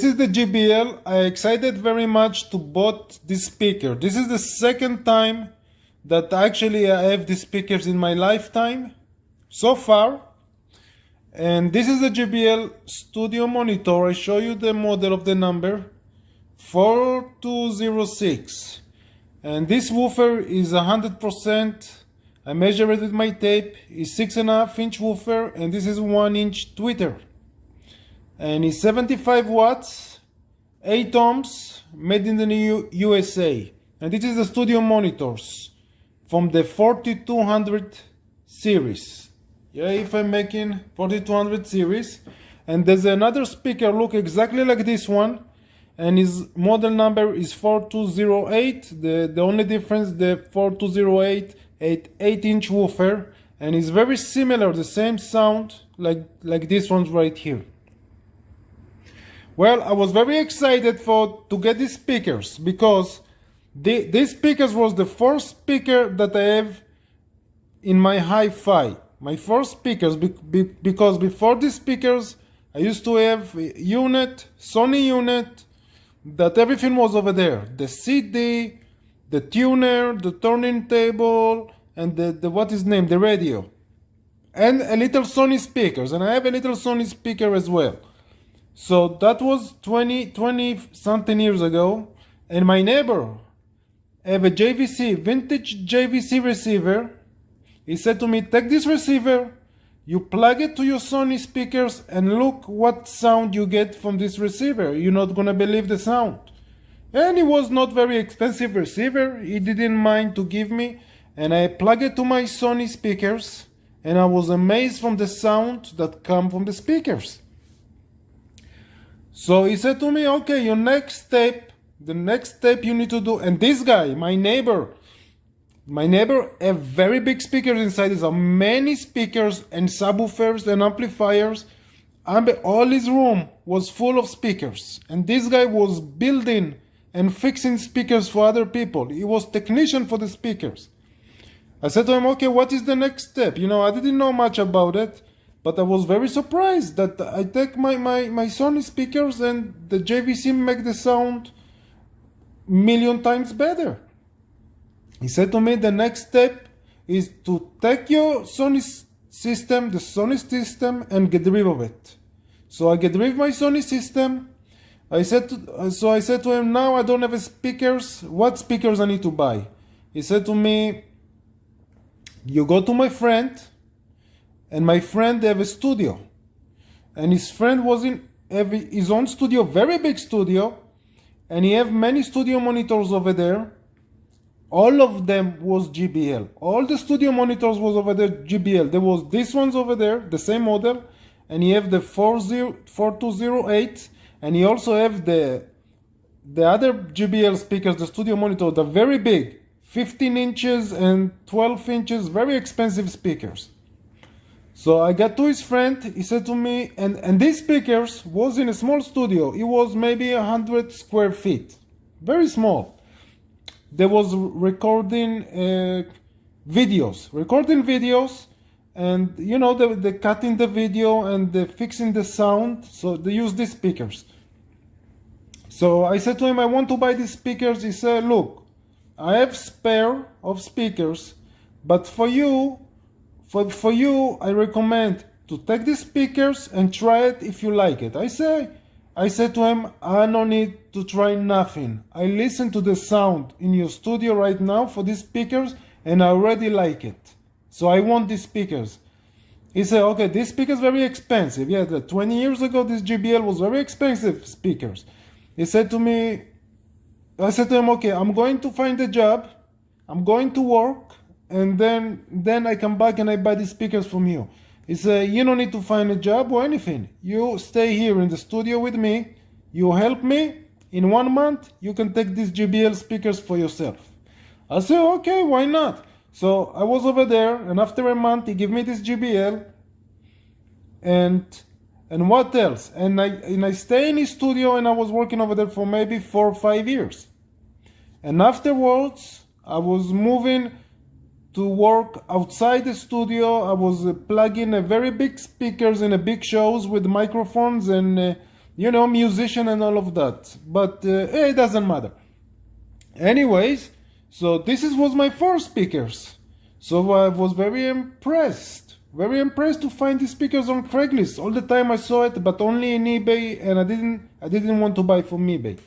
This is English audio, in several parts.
This is the JBL. I excited very much to bought this speaker. This is the second time that actually I have these speakers in my lifetime so far. And this is the JBL studio monitor. I show you the model of the number 4206. And this woofer is 100%. I measured it with my tape. It's 6.5-inch woofer, and this is 1-inch tweeter. And it's 75 watts, 8 ohms, made in the USA. And this is the studio monitors from the 4200 series. Yeah, if I'm making 4200 series. And there's another speaker, look exactly like this one. And his model number is 4208. The only difference, the 4208, 8-inch woofer. And it's very similar, the same sound like this one right here. Well, I was very excited to get these speakers because these speakers was the first speaker that I have in my hi-fi. My first speakers, because before these speakers, I used to have a unit, Sony unit, that everything was over there. The CD, the tuner, the turning table, and the what is named, the radio. And a little Sony speakers, and I have a little Sony speaker as well. So that was 20 something years ago, and my neighbor have a JVC, vintage JVC receiver. He said to me, take this receiver, you plug it to your Sony speakers, and look what sound you get from this receiver. You're not gonna believe the sound. And it was not very expensive receiver, he didn't mind to give me, and I plugged it to my Sony speakers, and I was amazed from the sound that come from the speakers. So he said to me, okay, the next step you need to do, and this guy, my neighbor have very big speakers inside. There are many speakers and subwoofers and amplifiers. And all his room was full of speakers. And this guy was building and fixing speakers for other people. He was technician for the speakers. I said to him, okay, what is the next step? You know, I didn't know much about it. But I was very surprised that I take my Sony speakers and the JVC make the sound million times better. He said to me the next step is to take your Sony system, the Sony system, and get rid of it. So I get rid of my Sony system. I said to him, now I don't have speakers. What speakers I need to buy? He said to me, you go to my friend. And my friend have a studio, and his friend was in his own studio, very big studio, and he have many studio monitors over there. All of them was JBL. All the studio monitors was over there JBL. There was this one's over there, the same model, and he have the 4208, and he also have the other JBL speakers, the studio monitor, the very big, 15 inches and 12 inches, very expensive speakers. So I got to his friend, he said to me, and these speakers was in a small studio. It was maybe 100 square feet, very small. There was recording videos, and you know, the cutting the video and the fixing the sound, so they use these speakers. So I said to him, I want to buy these speakers. He said, look, I have spare of speakers, but for you, I recommend to take the speakers and try it if you like it. I said to him, I don't need to try nothing. I listen to the sound in your studio right now for these speakers, and I already like it. So I want these speakers. He said, okay, this speaker is very expensive. Yeah, 20 years ago, this JBL was very expensive speakers. He said to me, I said to him, okay, I'm going to find a job. I'm going to work. And then I come back and I buy the speakers from you. He said, you don't need to find a job or anything. You stay here in the studio with me. You help me. In 1 month, you can take these JBL speakers for yourself. I said, okay, why not? So I was over there, and after a month, he gave me this JBL. And what else? And I stay in his studio, and I was working over there for maybe 4 or 5 years. And afterwards, I was moving to work outside the studio. I was plugging a very big speakers in a big shows with microphones, and musician and all of that. But it doesn't matter. Anyways, so this was my first speakers. So I was very impressed to find these speakers on Craigslist. All the time I saw it, but only in eBay, and I didn't want to buy from eBay.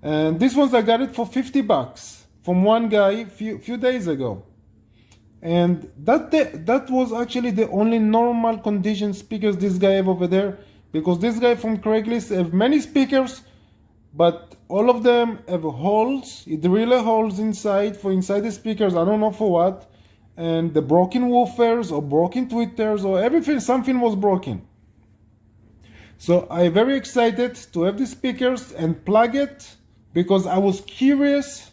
And these ones I got it for $50 from one guy few days ago. And that was actually the only normal condition speakers this guy have over there, because this guy from Craigslist have many speakers, but all of them have holes. It really holes inside the speakers. I don't know for what. And the broken woofers or broken tweeters or everything, something was broken. So I'm very excited to have the speakers and plug it, because I was curious,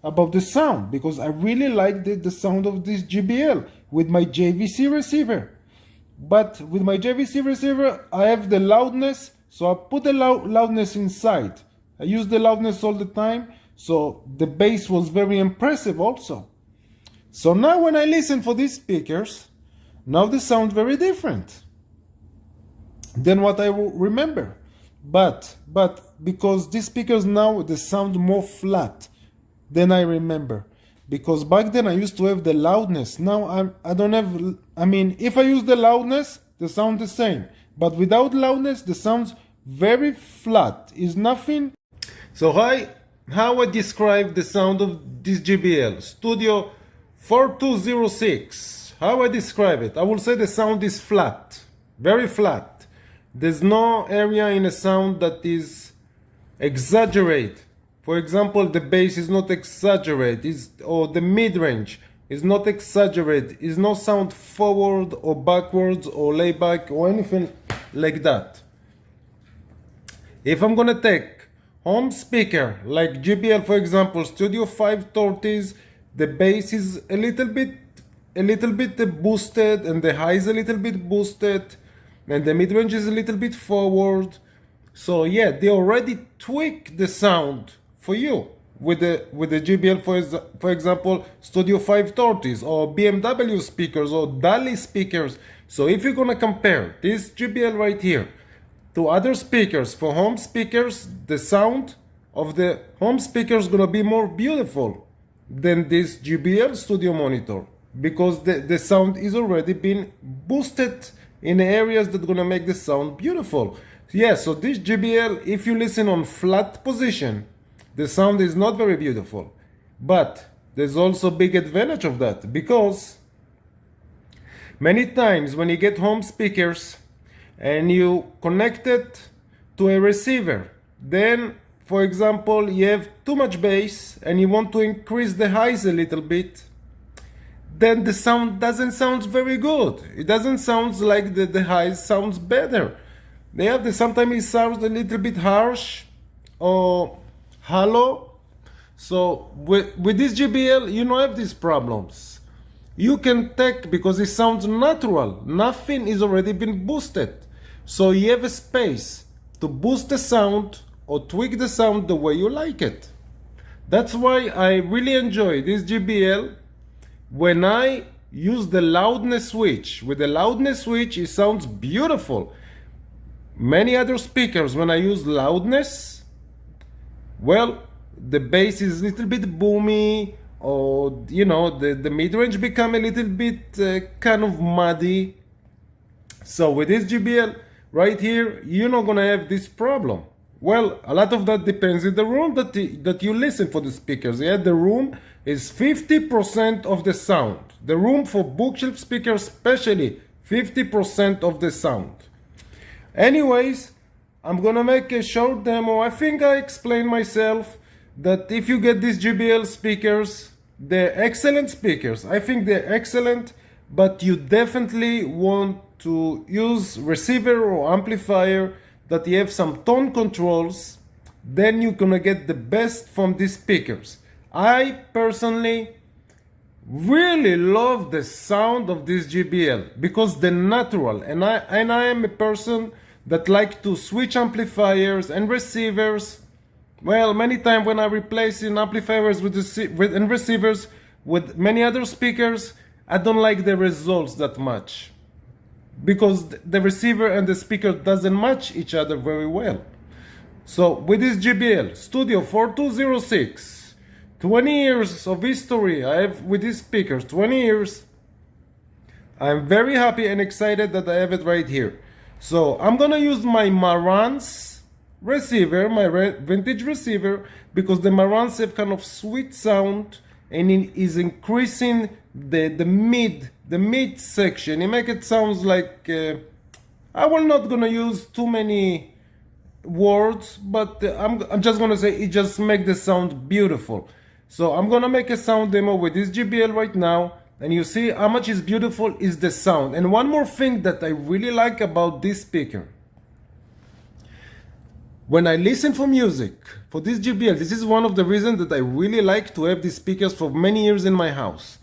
about the sound, because I really liked the sound of this JBL with my JVC receiver. But with my JVC receiver, I have the loudness, so I put the loudness inside. I use the loudness all the time, so the bass was very impressive also. So now when I listen for these speakers, now they sound very different than what I remember. But because these speakers now, they sound more flat than I remember. Because back then I used to have the loudness. Now I don't have, if I use the loudness, they sound the same. But without loudness, the sounds very flat. Is nothing. So how I describe the sound of this JBL Studio 4206. How I describe it? I will say the sound is flat, very flat. There's no area in a sound that is exaggerate. For example, the bass is not exaggerate, or the mid-range is not exaggerate. Is no sound forward or backwards or lay back or anything like that. If I'm gonna take home speaker like JBL, for example, Studio 530s, the bass is a little bit boosted, and the high is a little bit boosted, and the mid-range is a little bit forward. So yeah, they already tweak the sound for you with the JBL, for example, Studio 530s or BMW speakers or DALI speakers. So if you're gonna compare this JBL right here to other speakers for home speakers, the sound of the home speaker is gonna be more beautiful than this JBL studio monitor, because the sound is already been boosted in areas that gonna make the sound beautiful. Yeah, so this JBL, if you listen on flat position, the sound is not very beautiful. But there's also a big advantage of that, because many times when you get home speakers and you connect it to a receiver, then for example you have too much bass and you want to increase the highs a little bit, then the sound doesn't sound very good. It doesn't sound like the highs sounds better. Sometimes it sounds a little bit harsh or hollow. So with this JBL, you don't have these problems. You can take, because it sounds natural, nothing is already been boosted. So you have a space to boost the sound or tweak the sound the way you like it. That's why I really enjoy this JBL. When I use the loudness switch, with the loudness switch, it sounds beautiful. Many other speakers, when I use loudness, well, the bass is a little bit boomy, or the mid-range become a little bit kind of muddy. So with this JBL right here, you're not gonna have this problem. Well, a lot of that depends on the room that you listen for the speakers. Yeah, the room is 50% of the sound. The room for bookshelf speakers especially, 50% of the sound. Anyways, I'm gonna make a short demo. I think I explained myself that if you get these JBL speakers, they're excellent speakers. I think they're excellent, but you definitely want to use receiver or amplifier that you have some tone controls. Then you're gonna get the best from these speakers. I personally really love the sound of this JBL because they're natural, and I am a person that like to switch amplifiers and receivers. Well, many times when I replace in amplifiers and receivers with many other speakers, I don't like the results that much. because the receiver and the speaker doesn't match each other very well. So with this JBL Studio 4206, 20 years of history I have with these speakers, 20 years. I'm very happy and excited that I have it right here. So I'm gonna use my Marantz receiver, my vintage receiver, because the Marantz have kind of sweet sound, and it is increasing the mid section. It make it sounds like I will not gonna use too many words, but I'm just gonna say it just make the sound beautiful. So I'm gonna make a sound demo with this JBL right now, and you see how much is beautiful is the sound. And one more thing that I really like about this speaker, when I listen for music for this JBL, this is one of the reasons that I really like to have these speakers for many years in my house.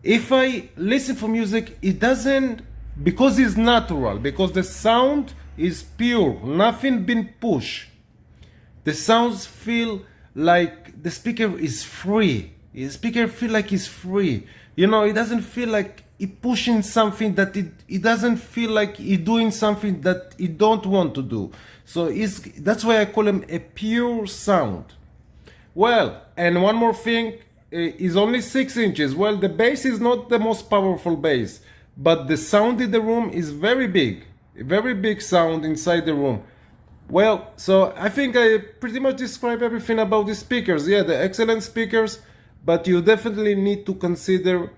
If I listen for music, it doesn't, because it's natural, because the sound is pure, nothing been pushed. The sounds feel like the speaker is free. The speaker feel like it's free. You know, it doesn't feel like it pushing something that it doesn't feel like it doing something that it don't want to do. So that's why I call him a pure sound. Well, and one more thing, is only 6 inches. Well, the bass is not the most powerful bass, but the sound in the room is very big. A very big sound inside the room. Well, so I think I pretty much described everything about the speakers. Yeah, they're excellent speakers, but you definitely need to consider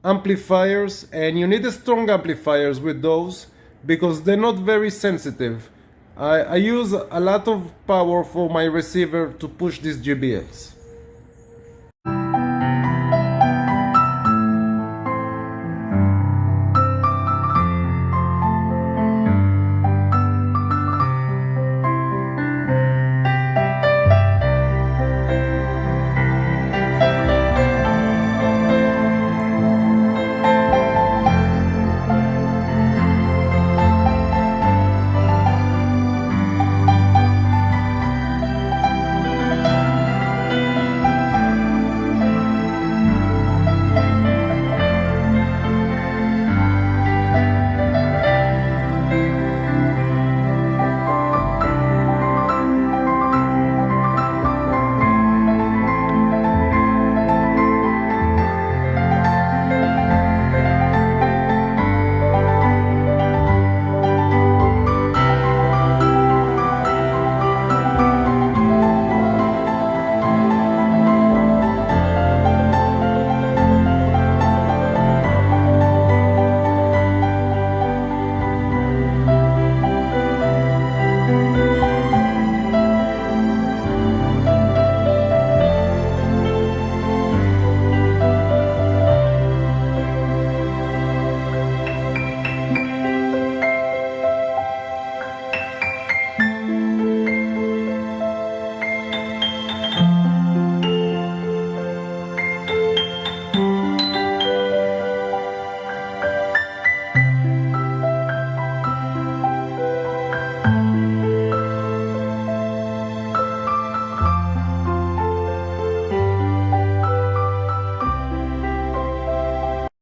amplifiers, and you need a strong amplifiers with those because they're not very sensitive. I use a lot of power for my receiver to push these JBLs.